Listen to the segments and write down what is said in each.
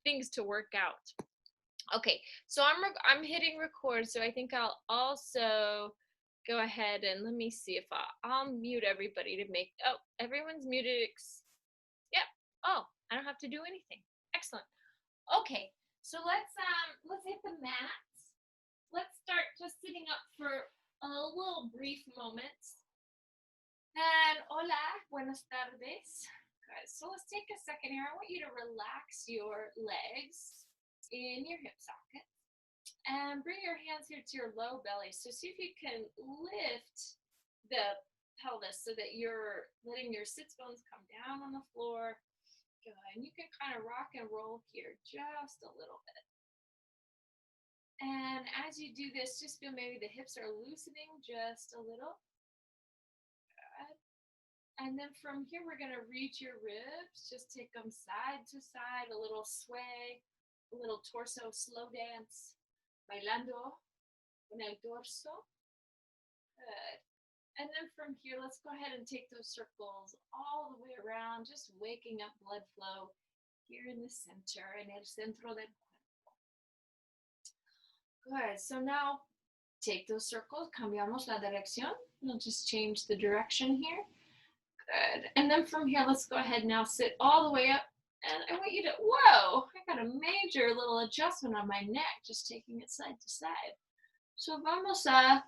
things to work out. Okay, so I'm hitting record, so I think I'll also go ahead and let me see if I'll mute everybody to make, oh, everyone's muted. Yep. Oh, I don't have to do anything. Excellent. Okay, so let's hit the mats. Let's start just sitting up for a little brief moment. And hola, buenas tardes. Good. So let's take a second here. I want you to relax your legs in your hip socket and bring your hands here to your low belly. So see if you can lift the pelvis so that you're letting your sits bones come down on the floor. Good. And you can kind of rock and roll here just a little bit. And as you do this, just feel maybe the hips are loosening just a little. Good. And then from here, we're going to reach your ribs. Just take them side to side, a little sway, a little torso slow dance, bailando con el torso. Good. And then from here, let's go ahead and take those circles all the way around, just waking up blood flow here in the center, en el centro del cuerpo. Good. So now take those circles, cambiamos la dirección. We'll just change the direction here. Good. And then from here, let's go ahead now, sit all the way up. And I want you to, whoa, I got a major little adjustment on my neck, just taking it side to side. So vamos a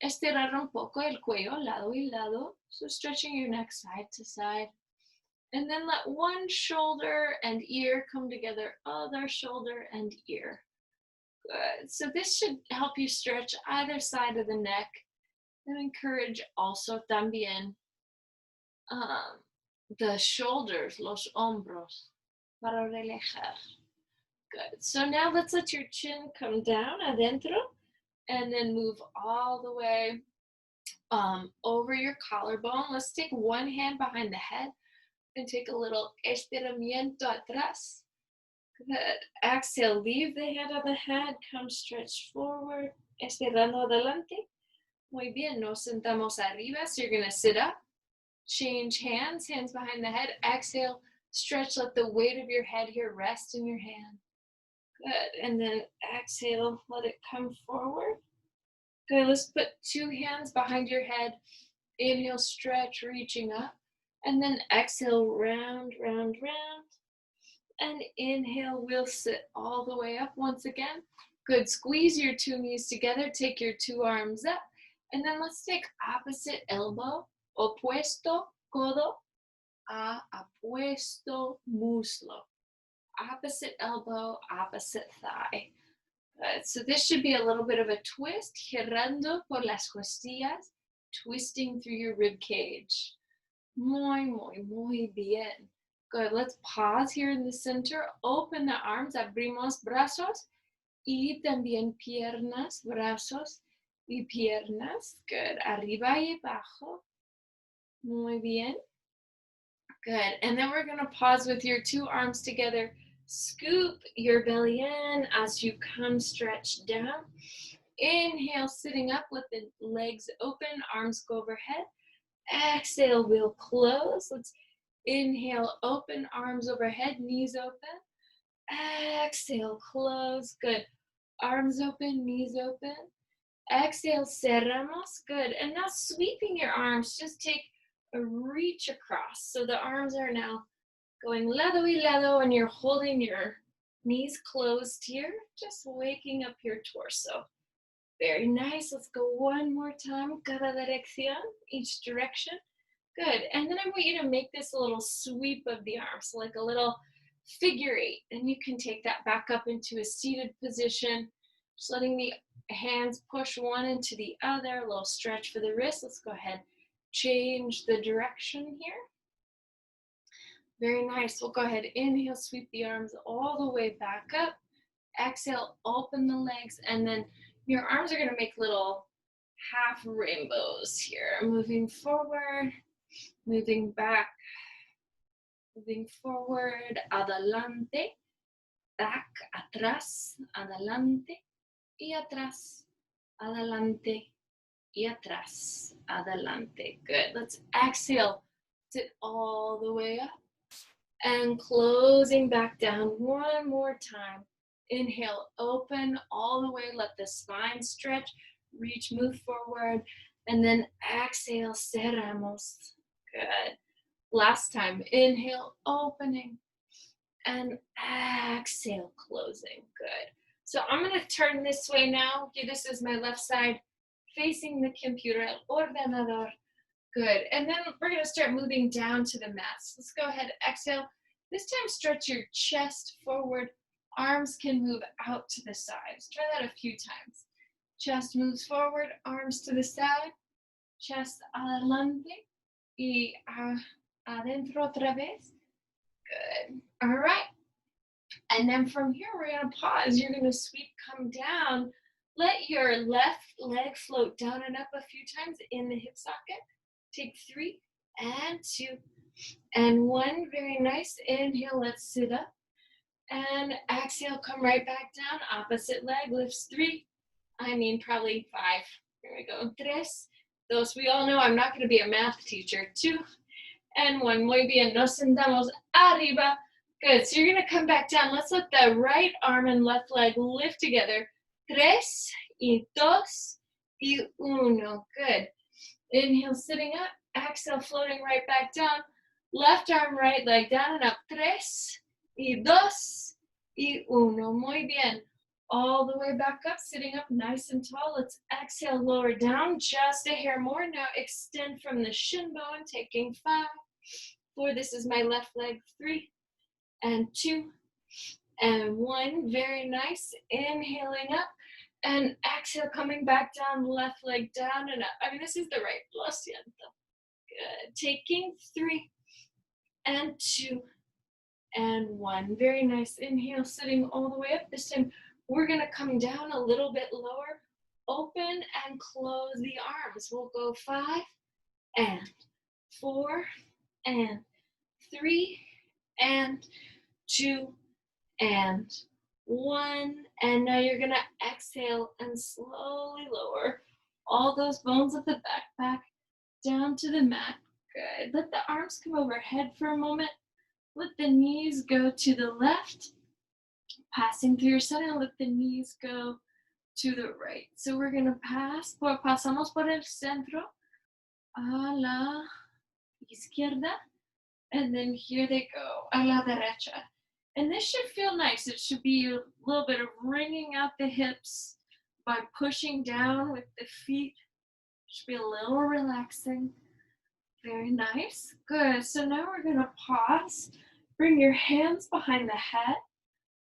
estirar un poco el cuello, lado y lado. So stretching your neck side to side. And then let one shoulder and ear come together, other shoulder and ear. Good. So this should help you stretch either side of the neck and encourage also también the shoulders, los hombros, para relajar. Good. So now let's let your chin come down adentro and then move all the way over your collarbone. Let's take one hand behind the head and take a little estiramiento atrás. Good. Exhale, leave the hand on the head, come stretch forward, estirando adelante. Muy bien, nos sentamos arriba, so you're going to sit up, change hands, hands behind the head, exhale, stretch, let the weight of your head here rest in your hand. Good, and then exhale, let it come forward. Good, let's put two hands behind your head, inhale, stretch, reaching up, and then exhale, round, round, round. And inhale, we'll sit all the way up once again. Good, squeeze your two knees together, take your two arms up, and then let's take opposite elbow, opuesto codo a opuesto muslo. Opposite elbow, opposite thigh. Good, so this should be a little bit of a twist, girando por las costillas, twisting through your rib cage. Muy, muy, muy bien. Good, let's pause here in the center, open the arms, abrimos brazos y también piernas, brazos y piernas. Good, arriba y abajo. Muy bien. Good, and then we're gonna pause with your two arms together. Scoop your belly in as you come stretch down. Inhale, sitting up with the legs open, arms go overhead. Exhale, we'll close. Let's inhale, open, arms overhead, knees open. Exhale, close. Good. Arms open, knees open. Exhale, cerramos. Good. And now sweeping your arms, just take a reach across. So the arms are now going lado y lado, and you're holding your knees closed here, just waking up your torso. Very nice. Let's go one more time. Cada dirección, each direction. Good. And then I want you to make this a little sweep of the arms, so like a little figure eight. And you can take that back up into a seated position, just letting the hands push one into the other, a little stretch for the wrist. Let's go ahead, change the direction here. Very nice. We'll go ahead, inhale, sweep the arms all the way back up. Exhale, open the legs, and then your arms are going to make little half rainbows here. Moving forward, moving back, moving forward, adelante, back, atrás, adelante, y atrás, adelante, y atrás, adelante. Good. Let's exhale, sit all the way up. and closing back down one more time. Inhale, open all the way, let the spine stretch, reach, move forward, and then exhale, cerramos. Good. Last time, inhale, opening, and exhale, closing. Good. So I'm going to turn this way now. Okay, this is my left side facing the computer, el ordenador. Good. And then we're going to start moving down to the mats. Let's go ahead, exhale. This time, stretch your chest forward. Arms can move out to the sides. Try that a few times. Chest moves forward, arms to the side, chest adelante, y adentro otra vez. Good. All right. And then from here, we're going to pause. You're going to sweep, come down. Let your left leg float down and up a few times in the hip socket. Take 3 and 2 and 1. Very nice. Inhale, let's sit up. And exhale, come right back down. Opposite leg lifts 3. Probably 5. Here we go. 3, 2. We all know I'm not going to be a math teacher. 2 and 1. Muy bien. Nos sentamos arriba. Good. So you're going to come back down. Let's let the right arm and left leg lift together. 3 y 2 y 1. Good. Inhale, sitting up. Exhale, floating right back down. Left arm, right leg down and up. 3 y 2 y 1. Muy bien. All the way back up, sitting up nice and tall. Let's exhale, lower down just a hair more. Now extend from the shin bone, taking 5, 4. This is my left leg. 3 and 2 and 1. Very nice. Inhaling up and exhale, coming back down, left leg down and up. This is the right. Lo siento. Good. Taking 3 and 2 and 1. Very nice. Inhale, sitting all the way up. This time we're going to come down a little bit lower. Open and close the arms. We'll go 5 and 4 and 3 and 2 and 1. And now you're going to exhale and slowly lower all those bones of the back down to the mat. Good. Let the arms come overhead for a moment. Let the knees go to the left. Passing through your center, let the knees go to the right. So we're going to pasamos por el centro a la izquierda. And then here they go, a la derecha. And this should feel nice. It should be a little bit of wringing out the hips by pushing down with the feet. It should be a little relaxing. Very nice. Good. So now we're going to pause. Bring your hands behind the head.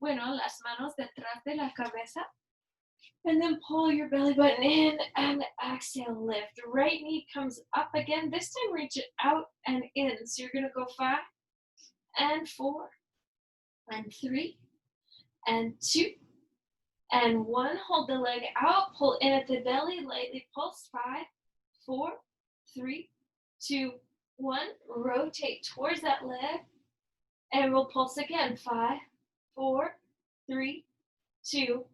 Las manos detrás de la cabeza. And then pull your belly button in and exhale, lift. Right knee comes up again. This time reach it out and in. So you're going to go 5 and 4 and 3 and 2 and 1. Hold the leg out. Pull in at the belly. Lightly pulse. 5, 4, 3, 2, 1. Rotate towards that leg. And we'll pulse again. 5, 4, 3, 2,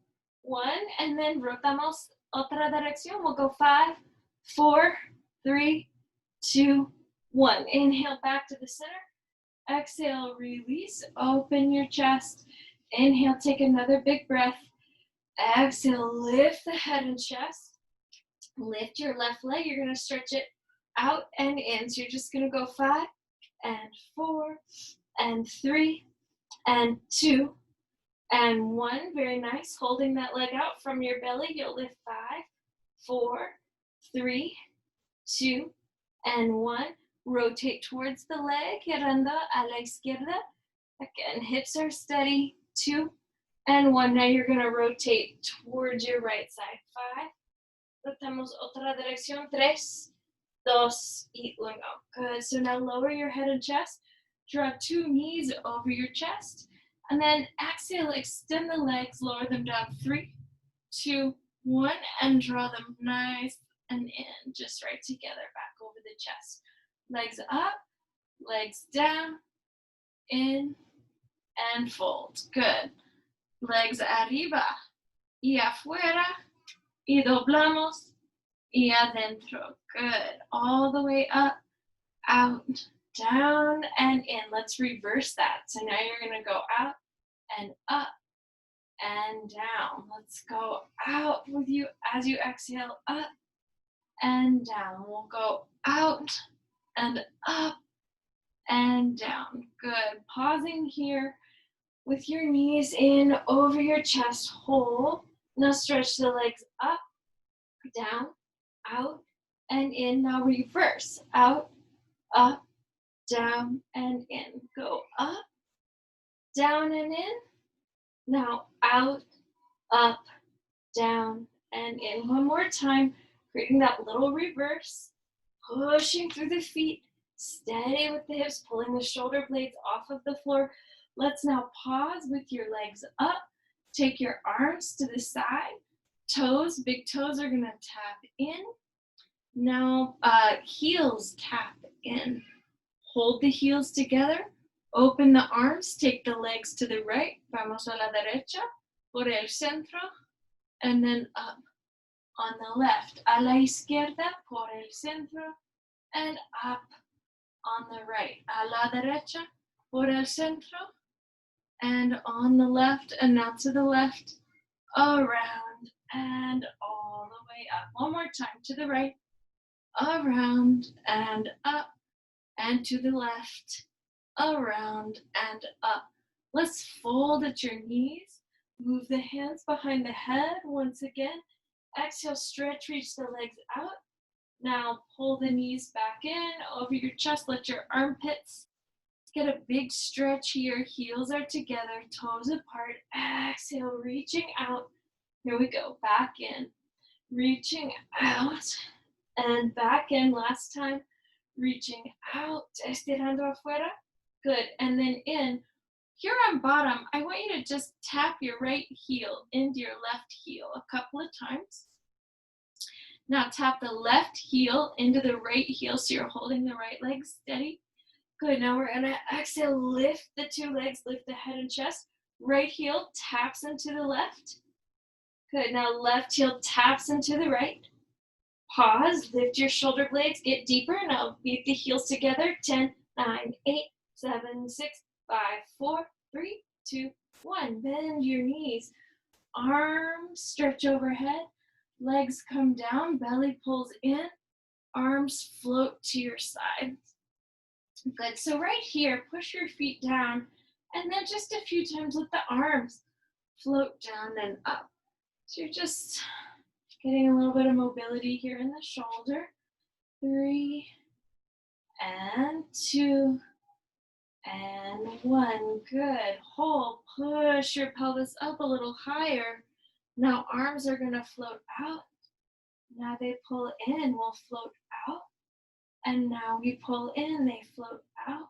1. And then rotamos otra dirección. We'll go 5, 4, 3, 2, 1. Inhale back to the center. Exhale, release. Open your chest. Inhale, take another big breath. Exhale, lift the head and chest. Lift your left leg. You're going to stretch it out and in. So you're just going to go 5 and 4 and 3 and 2 and 1. Very nice. Holding that leg out from your belly, you'll lift 5, 4, 3, 2, and 1. Rotate towards the leg, girando a la izquierda. Again, hips are steady. 2 and 1. Now you're going to rotate towards your right side. 5. Rotamos otra dirección. 3, 2, y 1. Good. So now lower your head and chest. Draw 2 knees over your chest. And then exhale, extend the legs, lower them down. 3, 2, 1. And draw them nice and in. Just right together, back over the chest. Legs up, legs down, in, and fold. Good. Legs arriba y afuera, y doblamos, y adentro. Good. All the way up, out, down and in. Let's reverse that. So now you're gonna go out and up and down. Let's go out with you as you exhale, up and down. We'll go out and up and down. Good. Pausing here with your knees in over your chest. Hold. Now stretch the legs up, down, out, and in. Now reverse. Out, up, down, and in. Go up, down, and in. Now out, up, down, and in. One more time, creating that little reverse. Pushing through the feet. Steady with the hips, pulling the shoulder blades off of the floor. Let's now pause with your legs up. Take your arms to the side. Toes, big toes are gonna tap in. Now heels tap in. Hold the heels together. Open the arms, take the legs to the right. Vamos a la derecha, por el centro, and then up. On the left, a la izquierda, por el centro, and up. On the right, a la derecha, por el centro, and on the left, and now to the left, around, and all the way up. One more time, to the right, around, and up, and to the left, around, and up. Let's fold at your knees, move the hands behind the head once again. Exhale, stretch, reach the legs out. Now pull the knees back in, over your chest, let your armpits get a big stretch here. Heels are together, toes apart. Exhale, reaching out. Here we go, back in. Reaching out and back in. Last time, reaching out, estirando afuera. Good, and then in. Here on bottom, I want you to just tap your right heel into your left heel a couple of times. Now tap the left heel into the right heel so you're holding the right leg steady. Good, now we're gonna exhale, lift the two legs, lift the head and chest. Right heel taps into the left. Good, now left heel taps into the right. Pause, lift your shoulder blades, get deeper. Now beat the heels together. 10, 9, 8, 7, 6, 5, 4, 3, 2, 1. Bend your knees. Arms stretch overhead. Legs come down, belly pulls in, arms float to your sides. Good, so right here, push your feet down, and then just a few times let the arms float down and up. So you're just getting a little bit of mobility here in the shoulder. 3, and 2, and 1. Good, hold, push your pelvis up a little higher. Now arms are gonna float out. Now they pull in, we'll float out. And now we pull in, they float out.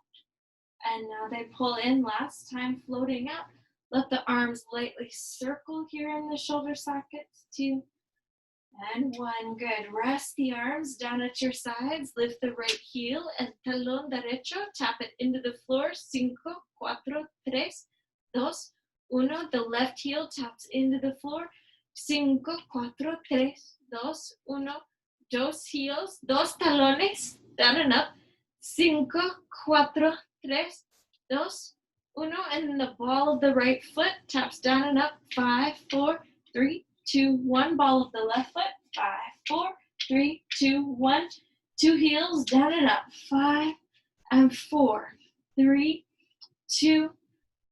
And now they pull in, last time floating out. Let the arms lightly circle here in the shoulder sockets. 2, and 1. Good, rest the arms down at your sides. Lift the right heel, el talón derecho, tap it into the floor. 5, 4, 3, 2, 1. The left heel taps into the floor. 5, 4, 3, 2, 1. Dos heels, dos talones, down and up. 5, 4, 3, 2, 1. And then the ball of the right foot taps down and up. 5, 4, 3, 2, 1. Ball of the left foot. 5, 4, 3, 2, 1. Two heels, down and up. 5 and 4, 3, 2,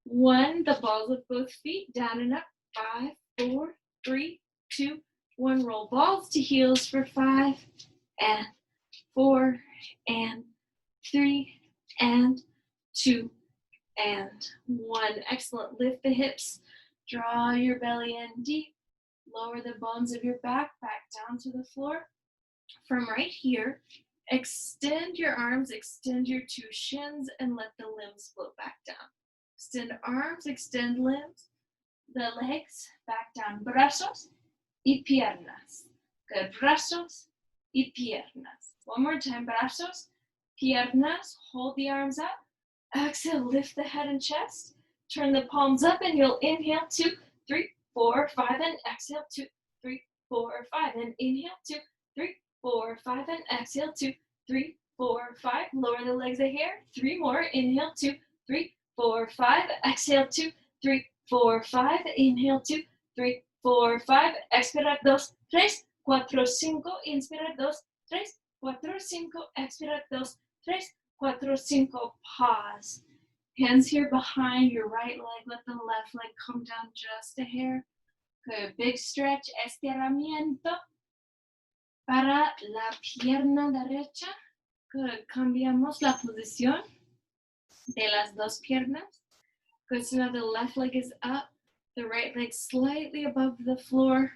1. The balls of both feet, down and up. 5, 4, 3, 2, 1. Roll balls to heels for 5 and 4 and 3 and 2 and 1. Excellent. Lift the hips. Draw your belly in deep. Lower the bones of your back down to the floor. From right here, extend your arms, extend your two shins, and let the limbs float back down. Extend arms, extend limbs. The legs back down. Brazos y piernas. Good. Brazos y piernas. One more time. Brazos, piernas. Hold the arms up. Exhale, lift the head and chest. Turn the palms up and you'll inhale 2, 3, 4, 5, and exhale 2, 3, 4, 5. And inhale 2, 3, 4, 5, and exhale 2, 3, 4, 5. Lower the legs a hair. 3 more. Inhale, 2, 3, 4, 5. Exhale, 2, 3, 4, 5. Inhale, 2, 3, 4, 5. Expira, 2, 3, 4, 5. Inspira, 2, 3, 4, 5. Expira, 2, 3, 4, 5. Pause. Hands here behind your right leg. Let the left leg come down just a hair. Good. Big stretch. Estiramiento para la pierna derecha. Good. Cambiamos la posición de las dos piernas. Good. So now the left leg is up. The right leg slightly above the floor.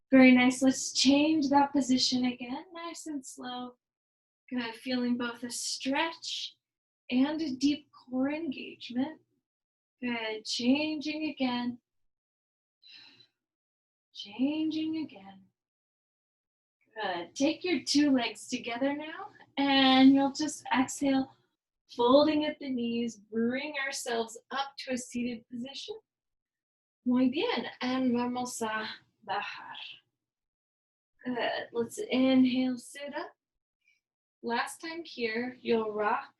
Very nice. Let's change that position again. Nice and slow. Good. Feeling both a stretch and a deep core engagement. Good. Changing again. Changing again. Good. Take your two legs together now, and you'll just exhale, folding at the knees, bring ourselves up to a seated position. Muy bien. And vamos a bajar. Good. Let's inhale, sit up. Last time here, you'll rock,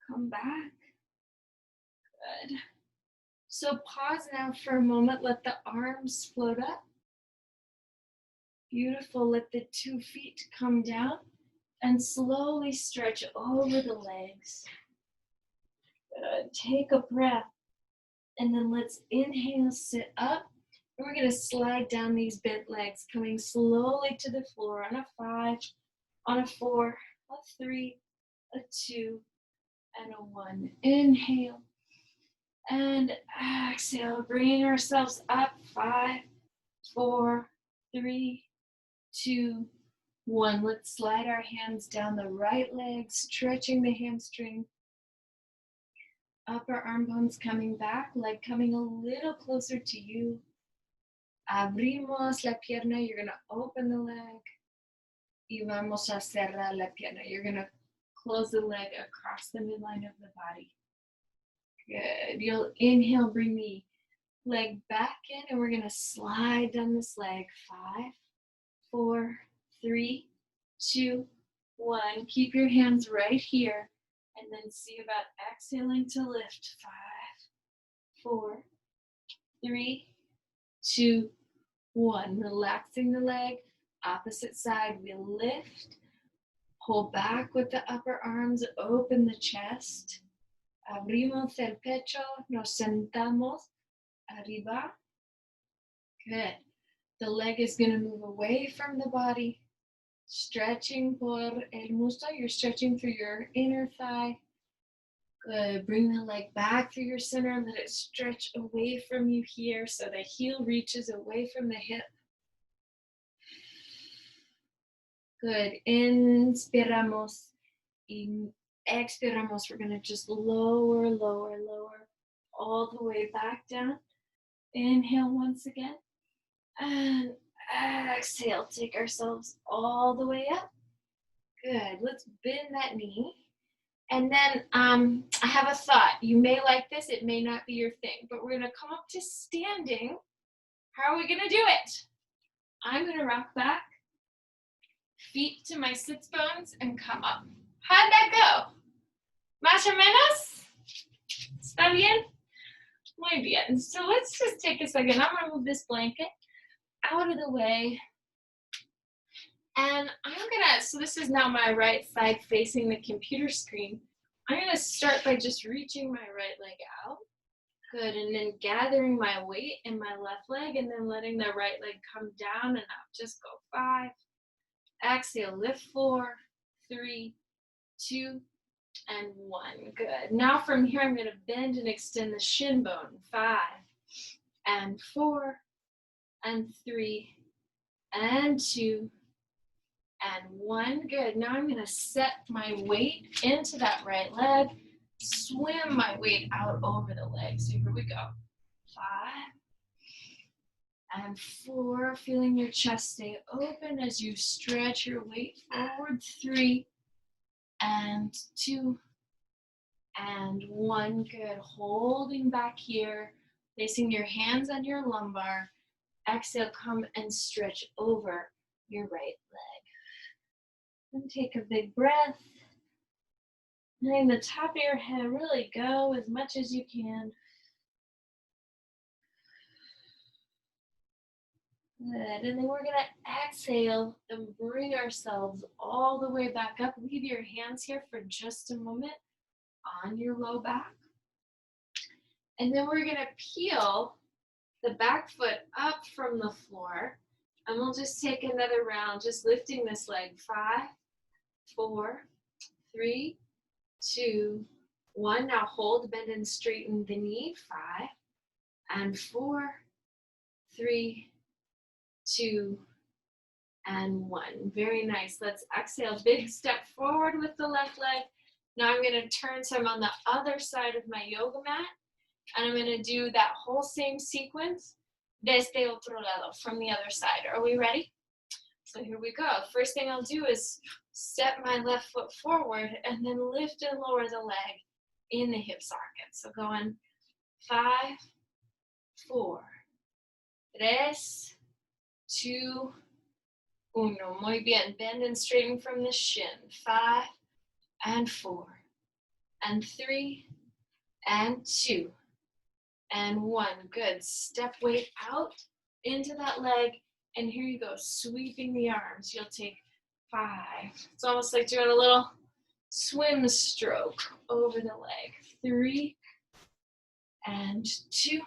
come back. Good. So pause now for a moment. Let the arms float up. Beautiful. Let the 2 feet come down and slowly stretch over the legs. Good. Take a breath. And then let's inhale, sit up. And we're going to slide down these bent legs, coming slowly to the floor on a 5, on a 4, a 3, a 2, and a 1. Inhale. And exhale, bringing ourselves up. 5, 4, 3, 2, 1. Let's slide our hands down the right leg, stretching the hamstring. Upper arm bones coming back, leg coming a little closer to you. Abrimos la pierna. You're going to open the leg. Y vamos a cerrar la pierna. You're going to close the leg across the midline of the body. Good. You'll inhale, bring the leg back in, and we're going to slide down this leg. 5, 4, 3, 2, 1. Keep your hands right here, and then see about exhaling to lift. 5, 4, 3, 2, 1. Relaxing the leg. Opposite side, we lift. Pull back with the upper arms. Open the chest. Abrimos el pecho. Nos sentamos. Arriba. Good. The leg is going to move away from the body. Stretching por el muslo. You're stretching through your inner thigh. Good. Bring the leg back through your center. Let it stretch away from you here so the heel reaches away from the hip. Good. Inspiramos. Expiramos. We're going to just lower, lower, lower all the way back down. Inhale once again. And exhale. Take ourselves all the way up. Good. Let's bend that knee. And then I have a thought. You may like this. It may not be your thing. But we're going to come up to standing. How are we going to do it? I'm going to rock back. Feet to my sits bones and come up. How'd that go? Más o menos? ¿Está bien? Muy bien. So let's just take a second. I'm going to move this blanket out of the way. And I'm going to, so this is now my right side facing the computer screen. I'm going to start by just reaching my right leg out. Good. And then gathering my weight in my left leg and then letting the right leg come down and up. Just go 5. Exhale, lift 4, 3, 2, and 1. Good. Now from here, I'm going to bend and extend the shin bone. 5, and 4, and 3, and 2, and 1. Good. Now I'm going to set my weight into that right leg. Swim my weight out over the leg. So here we go. 5. And 4, feeling your chest stay open as you stretch your weight forward. 3, and 2, and 1. Good. Holding back here, placing your hands on your lumbar. Exhale, come and stretch over your right leg. And take a big breath. Letting the top of your head really go as much as you can. Good. And then we're going to exhale and bring ourselves all the way back up. Leave your hands here for just a moment on your low back. And then we're going to peel the back foot up from the floor. And we'll just take another round, just lifting this leg. 5, 4, 3, 2, 1. Now hold, bend and straighten the knee. 5 and 4, 3, 2, and 1. Very nice. Let's exhale. Big step forward with the left leg. Now I'm going to turn so I'm on the other side of my yoga mat. And I'm going to do that whole same sequence desde otro lado, from the other side. Are we ready? So here we go. First thing I'll do is step my left foot forward and then lift and lower the leg in the hip socket. So going 5, 4, 3, 2, 1. Muy bien. Bend and straighten from the shin. 5 and 4 and 3 and 2 and 1. Good. Step weight out into that leg. And here you go, sweeping the arms. You'll take 5. It's almost like doing a little swim stroke over the leg. 3 and 2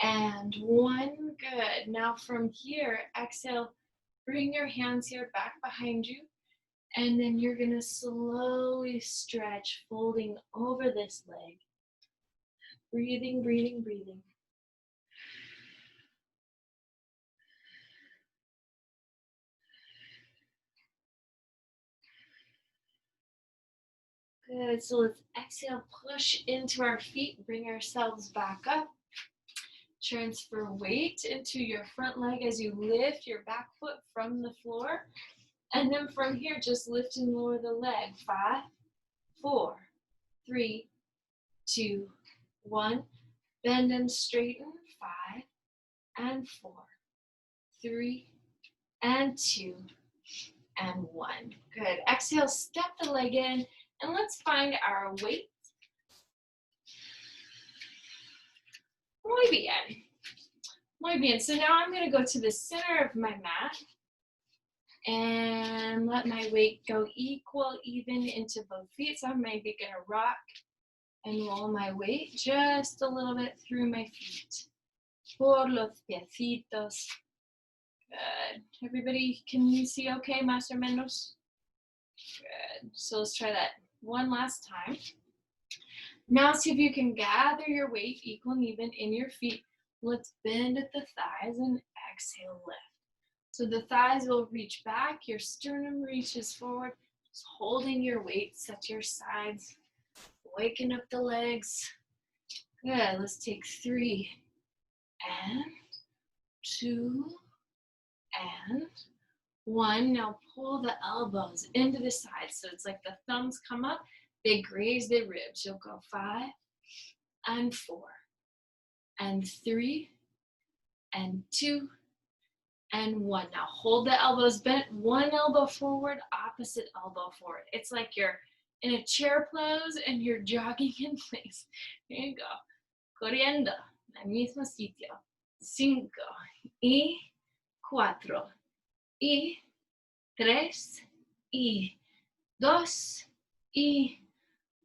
and 1. Good. Now from here, exhale, bring your hands here back behind you. And then you're going to slowly stretch, folding over this leg. Breathing, breathing, breathing. Good, so let's exhale, push into our feet, bring ourselves back up. Transfer weight into your front leg as you lift your back foot from the floor. And then from here, just lift and lower the leg. 5, 4, 3, 2, 1. Bend and straighten. 5 and 4, 3 and 2 and 1. Good. Exhale, step the leg in. And let's find our weight. Muy bien. Muy bien. So now I'm going to go to the center of my mat and let my weight go equal, even into both feet. So I'm maybe going to rock and roll my weight just a little bit through my feet. Por los piecitos. Good. Everybody, can you see okay, más o menos? Good. So let's try that one last time. Now see if you can gather your weight equal and even in your feet. Let's bend at the thighs and exhale, lift. So the thighs will reach back, your sternum reaches forward, just holding your weight, set your sides, waking up the legs. Good, let's take 3 and 2 and 1. Now pull the elbows into the sides. So it's like the thumbs come up, they graze the ribs. You'll go 5 and 4 and 3 and 2 and 1. Now hold the elbows bent, one elbow forward, opposite elbow forward. It's like you're in a chair pose and you're jogging in place. Here you go. Corriendo, al mismo sitio. 5 y 4 y 3 y 2 y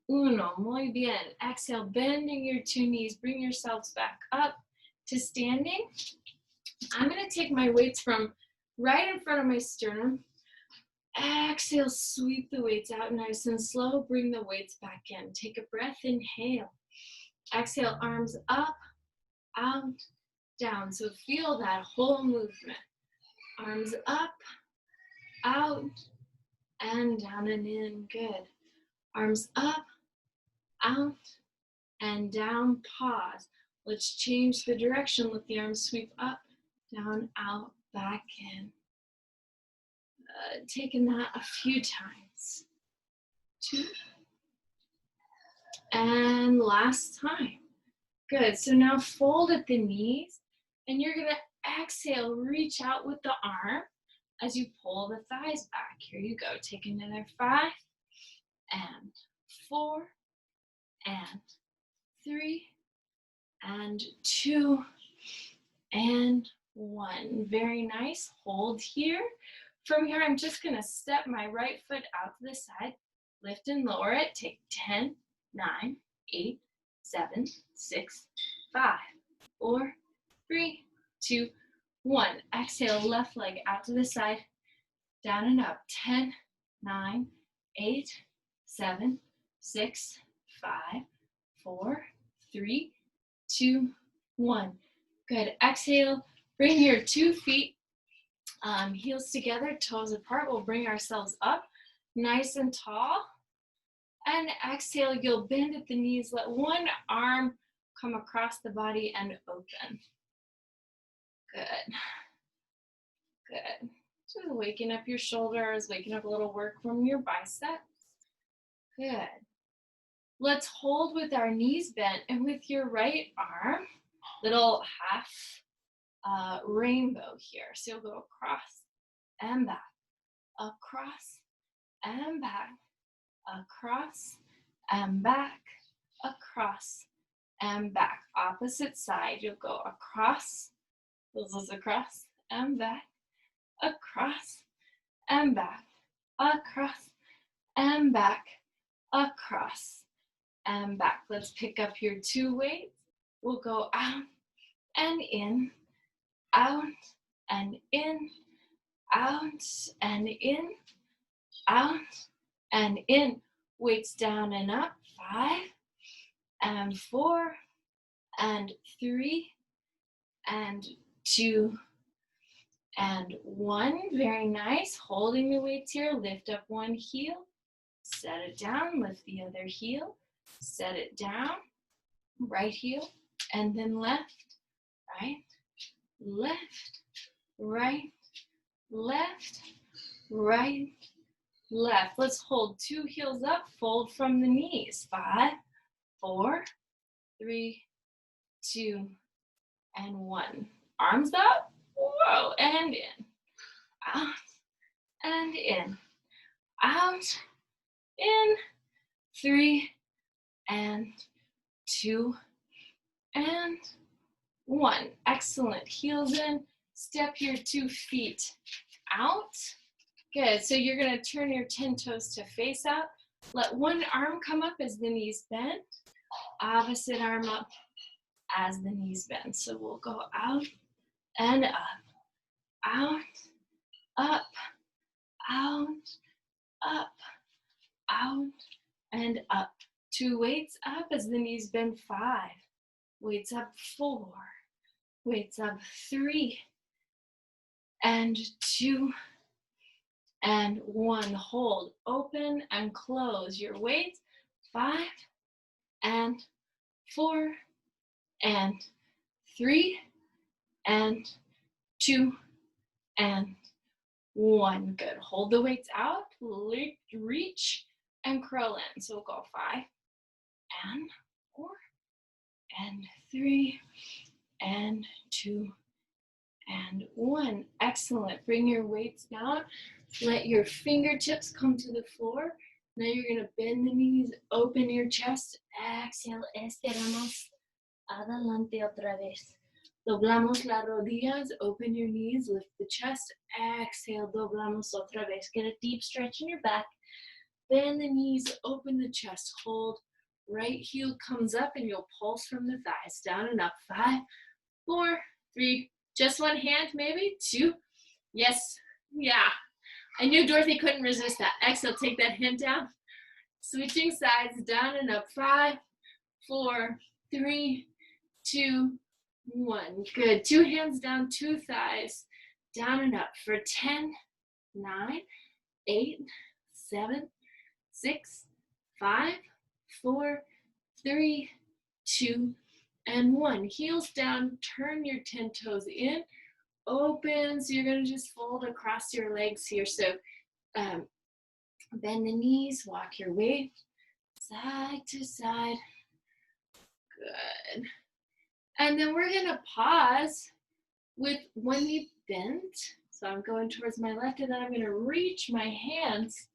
1. Muy bien. Exhale, bending your 2 knees. Bring yourselves back up to standing. I'm going to take my weights from right in front of my sternum. Exhale, sweep the weights out nice and slow. Bring the weights back in. Take a breath, inhale. Exhale, arms up, out, down. So feel that whole movement. Arms up, out, and down and in. Good. Arms up, out, and down. Pause. Let's change the direction. Let the arms sweep up, down, out, back in. Taking that a few times. 2. And last time. Good. So now fold at the knees. And you're going to exhale, reach out with the arm as you pull the thighs back. Here you go. Take another 5 and 4, and 3, and 2, and 1. Very nice. Hold here. From here, I'm just going to step my right foot out to the side, lift and lower it. Take 10, 9, 8, 7, 6, 5, 4, 3, 2, 1. Exhale, left leg out to the side, down and up. 10, 9, 8, 7, 6, 5, 4, 3, 2, 1. Good. Exhale, bring your 2 feet, heels together, toes apart. We'll bring ourselves up nice and tall. And exhale, you'll bend at the knees. Let one arm come across the body and open. Good. Good. Just waking up your shoulders, waking up a little work from your biceps. Good. Let's hold with our knees bent, and with your right arm, little half rainbow here. So you'll go across and back, across and back, across and back, across and back. Opposite side, you'll go across, across and back, across and back, across and back, across and back. Let's pick up your 2 weights. We'll go out and in, out and in, out and in, out and in. Weights down and up. 5 and 4 and 3 and 2 and 1. Very nice. Holding the weights here. Lift up one heel, set it down, lift the other heel, set it down, right heel, and then left, right, left, right, left, right, left. Let's hold 2 heels up, fold from the knees. 5, 4, 3, 2, and 1. Arms up, whoa, and in, out, and in, out, in, 3, and 2, and 1. Excellent. Heels in. Step your 2 feet out. Good. So you're going to turn your 10 toes to face out. Let one arm come up as the knees bend. Opposite arm up as the knees bend. So we'll go out and up, out, up, out, up, out, and up. 2 weights up as the knees bend. 5. Weights up. 4. Weights up. 3 and 2 and 1. Hold, open and close your weights. 5 and 4 and 3 and 2 and 1. Good. Hold the weights out, reach and curl in. So we'll go 5 and 4 and 3 and 2 and 1. Excellent. Bring your weights down. Let your fingertips come to the floor. Now you're going to bend the knees, open your chest. Exhale, estiramos. Adelante otra vez. Doblamos las rodillas, open your knees, lift the chest. Exhale, doblamos otra vez. Get a deep stretch in your back. Bend the knees, open the chest, hold. Right heel comes up and you'll pulse from the thighs. Down and up. 5, 4, 3. Just one hand maybe. 2. Yes. Yeah. I knew Dorothy couldn't resist that. Exhale, take that hand down. Switching sides, down and up. 5, 4, 3, 2, 1. Good. 2 hands down, 2 thighs. Down and up for 10, 9, 8, 7, 6, 5, 4, 3, 2, and 1. Heels down, turn your 10 toes in, open. So you're going to just fold across your legs here. So bend the knees, walk your weight side to side. Good. And then we're going to pause with one knee bent. So I'm going towards my left, and then I'm going to reach my hands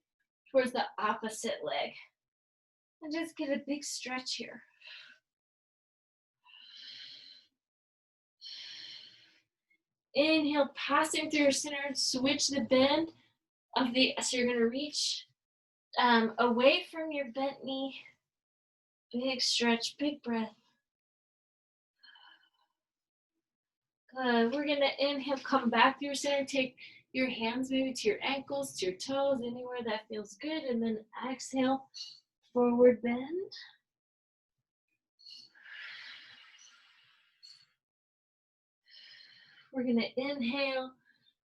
towards the opposite leg. And just get a big stretch here. Inhale, passing through your center, switch the bend of the, so you're gonna reach away from your bent knee. Big stretch, big breath. Good, we're gonna inhale, come back through your center, take your hands maybe to your ankles, to your toes, anywhere that feels good, and then exhale, forward bend. We're gonna inhale,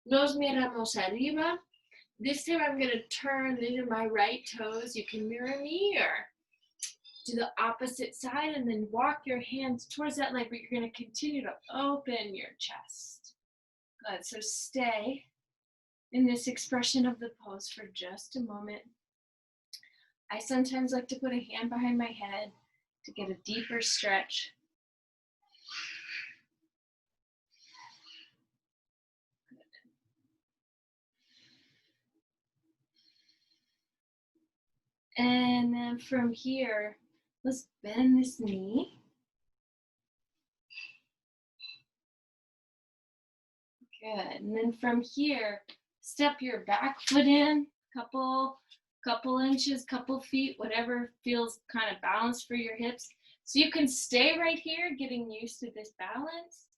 nos miramos arriba. This time I'm gonna turn into my right toes. You can mirror me or do the opposite side and then walk your hands towards that leg, but you're gonna continue to open your chest. Good, so stay in this expression of the pose for just a moment. I sometimes like to put a hand behind my head to get a deeper stretch. And then from here, let's bend this knee. Good, and then from here, step your back foot in, couple inches, couple feet, whatever feels kind of balanced for your hips. So you can stay right here, getting used to this balance,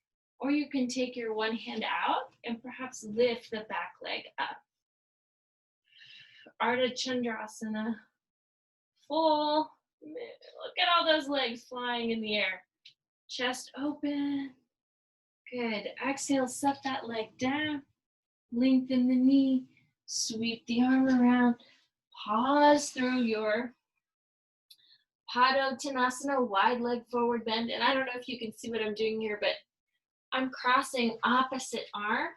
or you can take your one hand out and perhaps lift the back leg up. Ardha Chandrasana. Full. Look at all those legs flying in the air. Chest open. Good. Exhale, set that leg down. Lengthen the knee. Sweep the arm around. Pause through your Padottanasana, wide leg forward bend. And I don't know if you can see what I'm doing here, but I'm crossing opposite arm.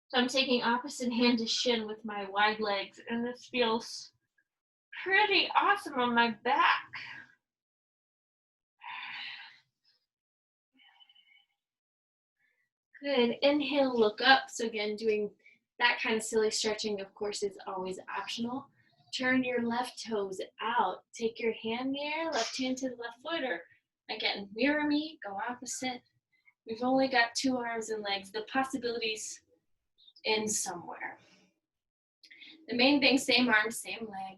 So I'm taking opposite hand to shin with my wide legs. And this feels pretty awesome on my back. Good. Inhale, look up. So again, doing that kind of silly stretching, of course, is always optional. Turn your left toes out. Take your hand there, left hand to the left foot, or again, mirror me, go opposite. We've only got 2 arms and legs. The possibilities in somewhere. The main thing, same arm, same leg.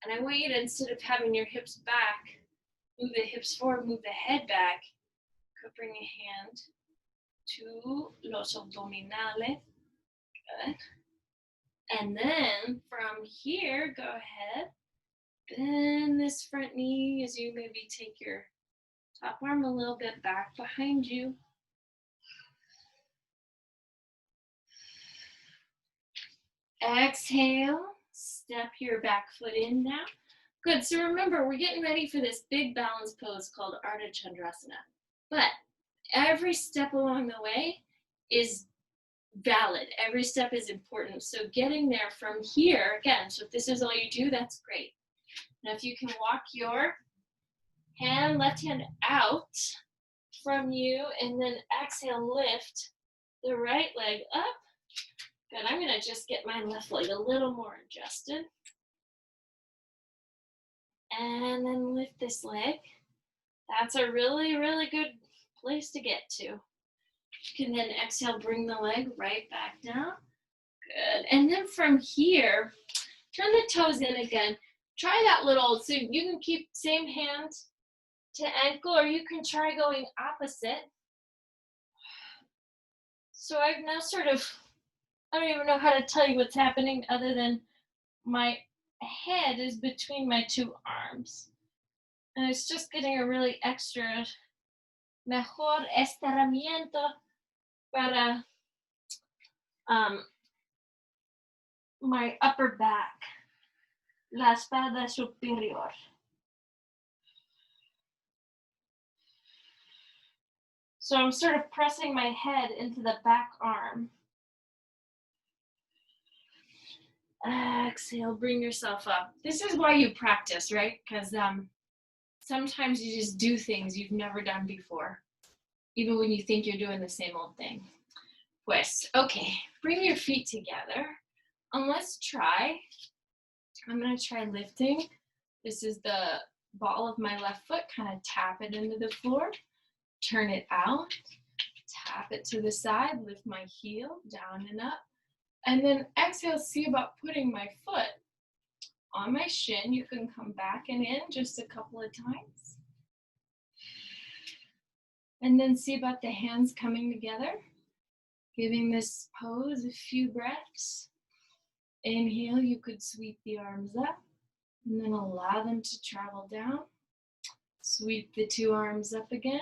And I want you to, instead of having your hips back, move the hips forward, move the head back. Could bring a hand to los abdominales. Good. And then from here, go ahead, bend this front knee as you maybe take your top arm a little bit back behind you. Exhale, step your back foot in now. Good, so remember, we're getting ready for this big balance pose called Ardha Chandrasana. But every step along the way is valid. Every step is important. So getting there from here, again, so if this is all you do, that's great. Now if you can walk your left hand out from you and then exhale, lift the right leg up. Good, I'm gonna just get my left leg a little more adjusted. And then lift this leg. That's a really, really good place to get to. You can then exhale, bring the leg right back down. Good. And then from here, turn the toes in again. Try that little, so you can keep same hand to ankle, or you can try going opposite. So I've now sort of, I don't even know how to tell you what's happening other than my head is between my 2 arms. And it's just getting a really extra mejor estiramiento para my upper back, la espalda superior. So I'm sort of pressing my head into the back arm. Exhale, bring yourself up. This is why you practice, right? Because sometimes you just do things you've never done before, even when you think you're doing the same old thing. Pues, okay, bring your feet together and let's try I'm gonna try lifting. This is the ball of my left foot, kind of tap it into the floor, turn it out, tap it to the side, lift my heel, down and up, and then exhale, see about putting my foot on my shin. You can come back and in just a couple of times. And then see about the hands coming together, giving this pose a few breaths. Inhale, you could sweep the arms up, and then allow them to travel down. Sweep the two arms up again,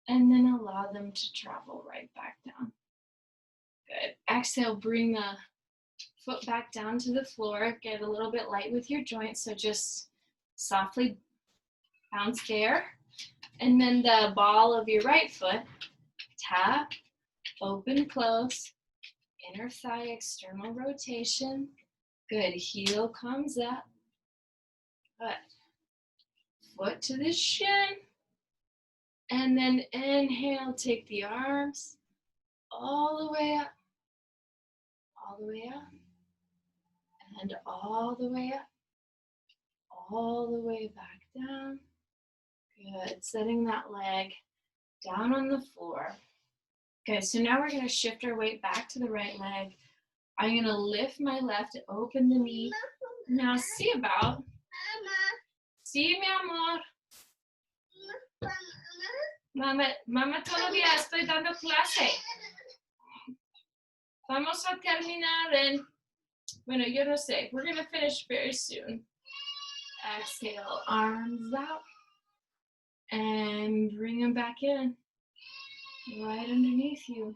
and then allow them to travel right back down. Good. Exhale, bring the foot back down to the floor. Get a little bit light with your joints, so just softly bounce there. And then the ball of your right foot, tap, open, close, inner thigh, external rotation. Good. Heel comes up. Good. Foot to the shin. And then inhale, take the arms all the way up, all the way up, and all the way up, all the way back down. Good. Setting that leg down on the floor. Okay, so now we're going to shift our weight back to the right leg. I'm going to lift my left, open the knee. Now see about. Sí, mi amor. Mamá todavía estoy dando clase. Vamos a terminar en, bueno, yo no sé. We're going to finish very soon. Exhale, arms out. And bring them back in. Right underneath you.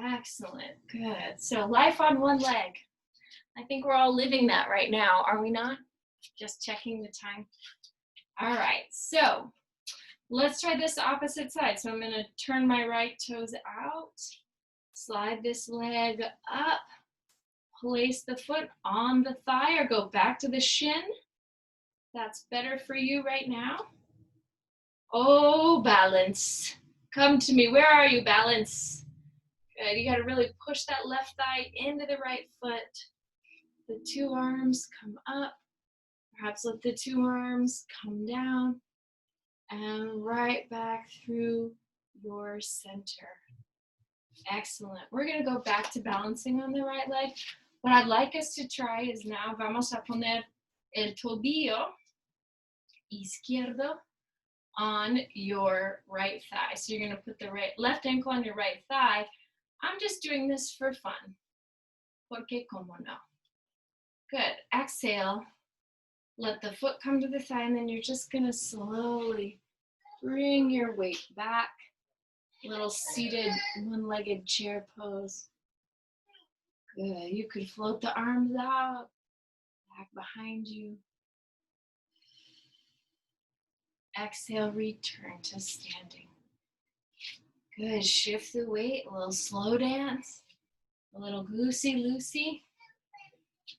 Excellent. Good. So life on one leg. I think we're all living that right now, are we not? Just checking the time. All right. So let's try this opposite side. So I'm going to turn my right toes out. Slide this leg up. Place the foot on the thigh or go back to the shin. That's better for you right now. Oh, balance. Come to me. Where are you, balance? Good. You got to really push that left thigh into the right foot. The two arms come up. Perhaps let the two arms come down. And right back through your center. Excellent. We're going to go back to balancing on the right leg. What I'd like us to try is now vamos a poner el tobillo izquierdo on your right thigh. So you're going to put the left ankle on your right thigh. I'm just doing this for fun. Porque como no. Good. Exhale. Let the foot come to the thigh, and then you're just going to slowly bring your weight back. Little seated one-legged chair pose. Good. You could float the arms out, back behind you. Exhale, return to standing. Good. Shift the weight, a little slow dance, a little goosey-loosey.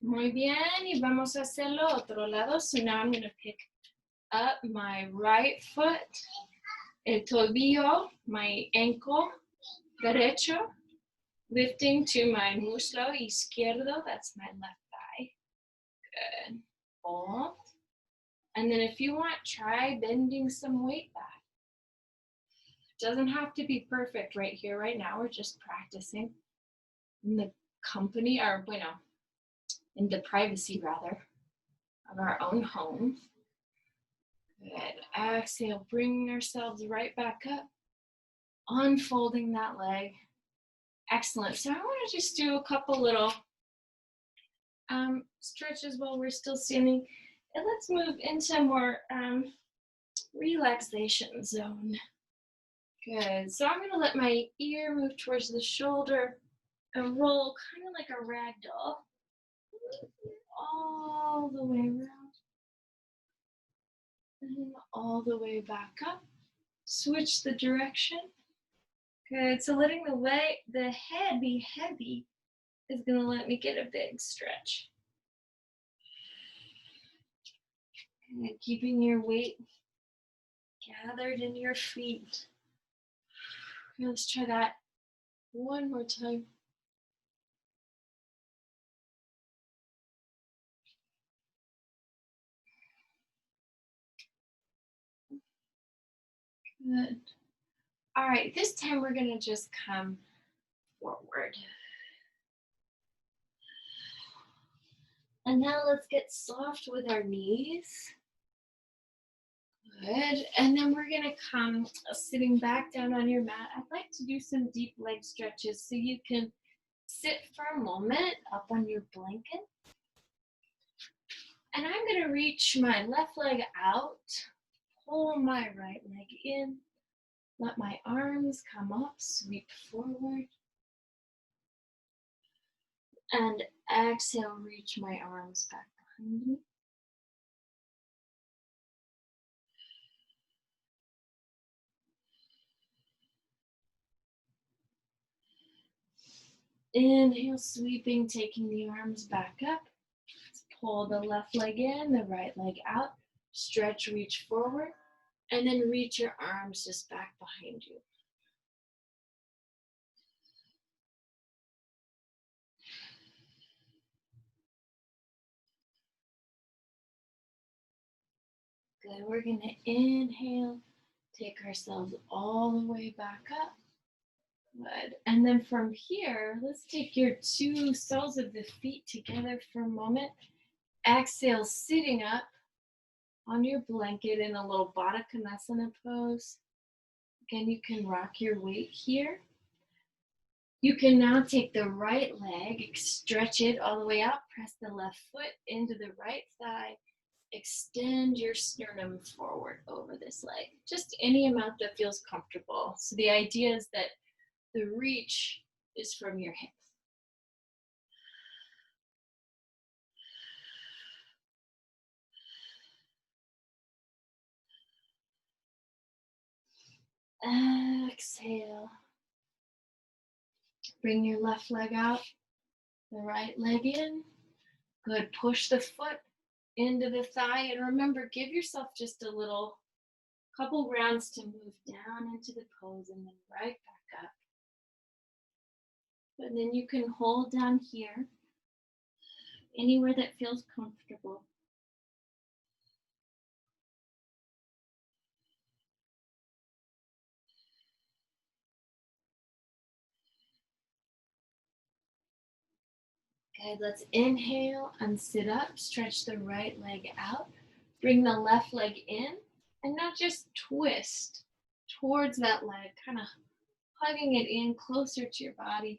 Muy bien, y vamos a hacerlo otro lado. So now I'm going to pick up my right foot, el tobillo, my ankle derecho, lifting to my muslo izquierdo, that's my left thigh. Good. Hold. And then if you want, try bending some weight back. It doesn't have to be perfect right here, right now. We're just practicing in the company, or bueno, in the privacy rather, of our own home. Good. Exhale, bringing ourselves right back up. Unfolding that leg. Excellent. So I want to just do a couple little stretches while we're still standing. And let's move into more relaxation zone. Good. So I'm going to let my ear move towards the shoulder and roll kind of like a rag doll all the way around and all the way back up. Switch the direction. Good. So letting the head be heavy is going to let me get a big stretch. And keeping your weight gathered in your feet. Okay, let's try that one more time. Good. All right, this time we're gonna just come forward. And now let's get soft with our knees. Good. And then we're gonna come sitting back down on your mat. I'd like to do some deep leg stretches so you can sit for a moment up on your blanket. And I'm gonna reach my left leg out, pull my right leg in, let my arms come up, sweep forward. And exhale, reach my arms back behind me. Inhale, sweeping, taking the arms back up. Let's pull the left leg in, the right leg out. Stretch, reach forward, and then reach your arms just back behind you. Good, we're gonna inhale, take ourselves all the way back up. Good, and then from here, let's take your two soles of the feet together for a moment. Exhale, sitting up on your blanket in a little Baddha Konasana pose. Again, you can rock your weight here. You can now take the right leg, stretch it all the way out, press the left foot into the right thigh, extend your sternum forward over this leg, just any amount that feels comfortable. So the idea is that the reach is from your hips. Exhale. Bring your left leg out, the right leg in. Good, push the foot into the thigh, and remember, give yourself just a little couple rounds to move down into the pose and then right back up. And then you can hold down here, anywhere that feels comfortable. Good, let's inhale and sit up, stretch the right leg out, bring the left leg in, and now just twist towards that leg, kind of hugging it in closer to your body.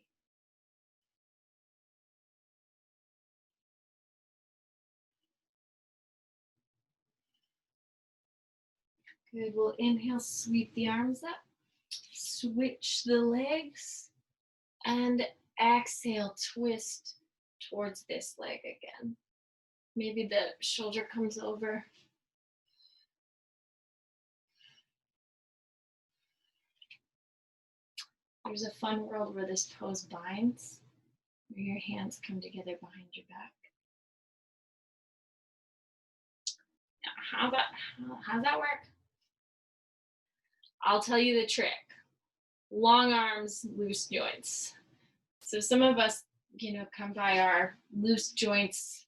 Good, we'll inhale, sweep the arms up, switch the legs, and exhale, twist towards this leg again. Maybe the shoulder comes over. There's a fun world where this pose binds, where your hands come together behind your back. How's that work? I'll tell you the trick. Long arms, loose joints. So some of us, come by our loose joints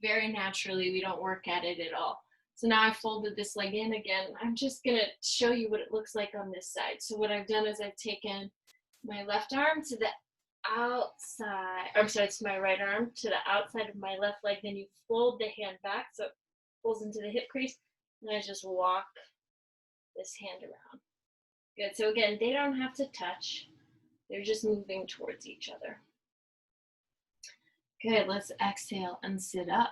very naturally. We don't work at it at all. So now I folded this leg in again. I'm just gonna show you what it looks like on this side. So what I've done is I've taken my left arm to the outside, it's my right arm to the outside of my left leg. Then you fold the hand back so it pulls into the hip crease. And I just walk this hand around. Good, so again, they don't have to touch. They're just moving towards each other. Good, let's exhale and sit up.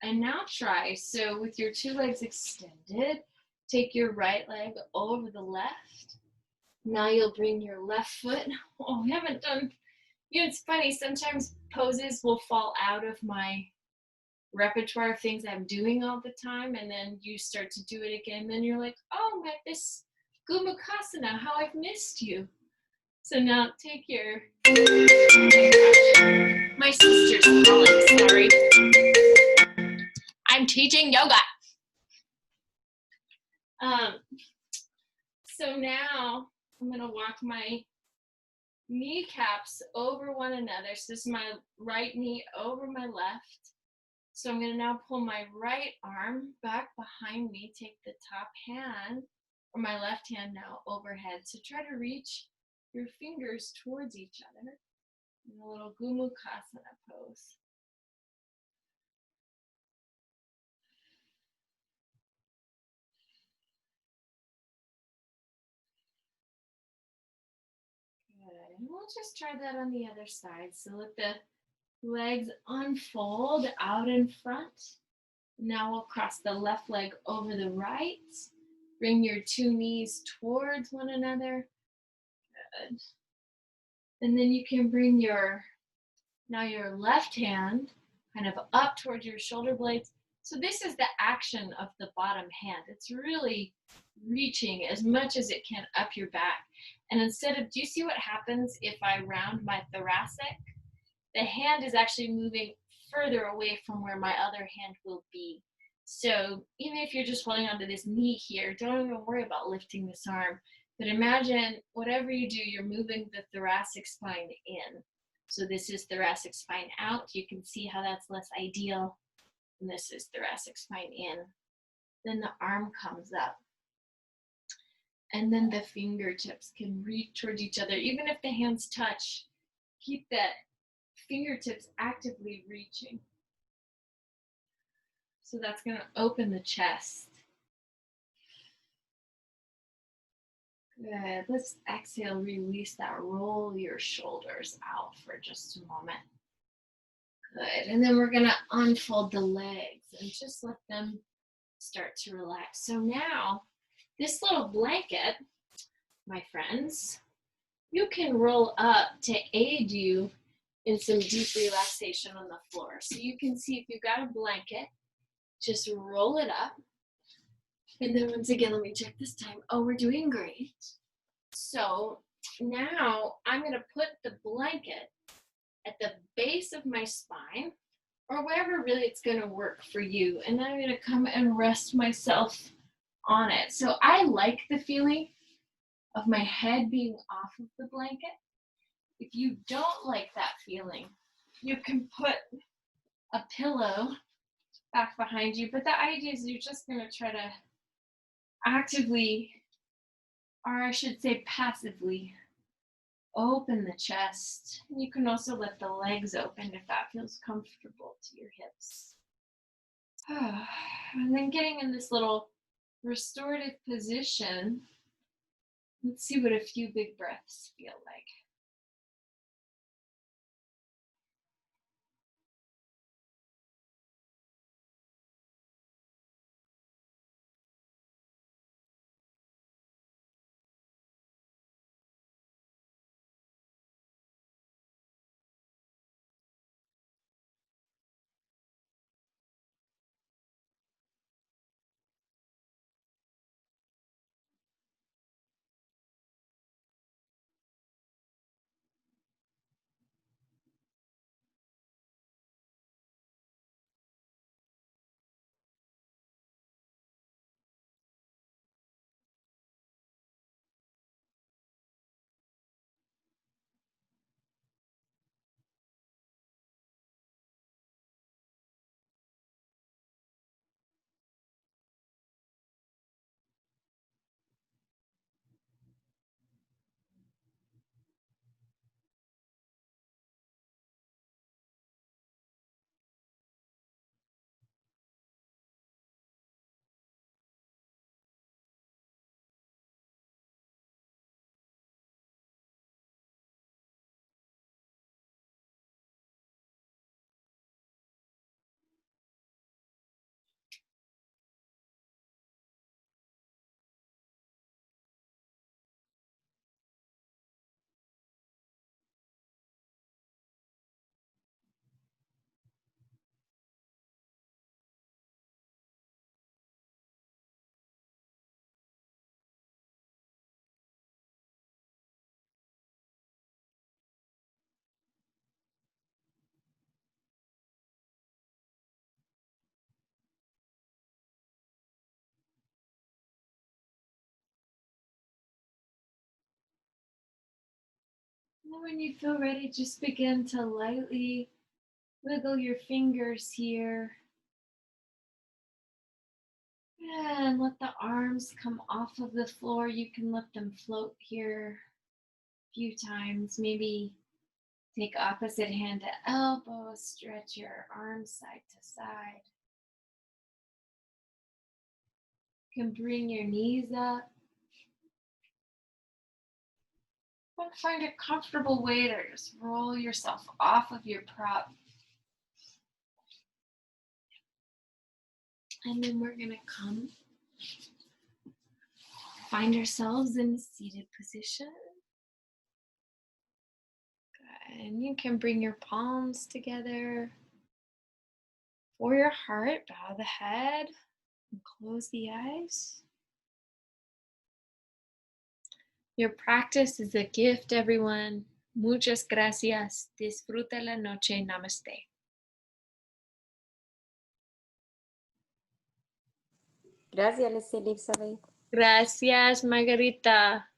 And now try, so with your two legs extended, take your right leg over the left. Now you'll bring your left foot. Oh, we haven't done, it's funny, sometimes poses will fall out of my repertoire of things I'm doing all the time, and then you start to do it again, then you're like, oh, this Gomukhasana, how I've missed you. So now take your, my sister's calling, sorry. I'm teaching yoga. So now I'm gonna walk my kneecaps over one another. So this is my right knee over my left. So I'm gonna now pull my right arm back behind me, take the top hand or my left hand now overhead. So try to reach your fingers towards each other in a little Gomukasana pose. Good. And we'll just try that on the other side. So let the legs unfold out in front. Now we'll cross the left leg over the right. Bring your two knees towards one another. Good. And then you can bring your left hand kind of up towards your shoulder blades. So this is the action of the bottom hand. It's really reaching as much as it can up your back. And instead of, do you see what happens if I round my thoracic? The hand is actually moving further away from where my other hand will be. So even if you're just holding onto this knee here, don't even worry about lifting this arm. But imagine whatever you do, you're moving the thoracic spine in. So this is thoracic spine out. You can see how that's less ideal. And this is thoracic spine in. Then the arm comes up. And then the fingertips can reach towards each other. Even if the hands touch, keep that fingertips actively reaching. So that's going to open the chest. Good. Let's exhale, release that. Roll your shoulders out for just a moment. Good. And then we're going to unfold the legs and just let them start to relax. So now, this little blanket, my friends, you can roll up to aid you in some deep relaxation on the floor. So you can see if you've got a blanket, just roll it up. And then once again, let me check this time. Oh, we're doing great. So now I'm going to put the blanket at the base of my spine, or wherever really it's going to work for you. And then I'm going to come and rest myself on it. So I like the feeling of my head being off of the blanket. If you don't like that feeling, you can put a pillow back behind you. But the idea is you're just going to try to actively, or I should say passively, open the chest. You can also let the legs open if that feels comfortable to your hips. And then getting in this little restorative position, let's see what a few big breaths feel like. And when you feel ready, just begin to lightly wiggle your fingers here. And let the arms come off of the floor. You can let them float here a few times. Maybe take opposite hand to elbow, stretch your arms side to side. You can bring your knees up. And find a comfortable way to just roll yourself off of your prop. And then we're gonna come, find ourselves in a seated position. Good. And you can bring your palms together. For your heart, bow the head and close the eyes. Your practice is a gift, everyone. Muchas gracias. Disfruta la noche. Namaste. Gracias, Elizabeth. Gracias, Margarita.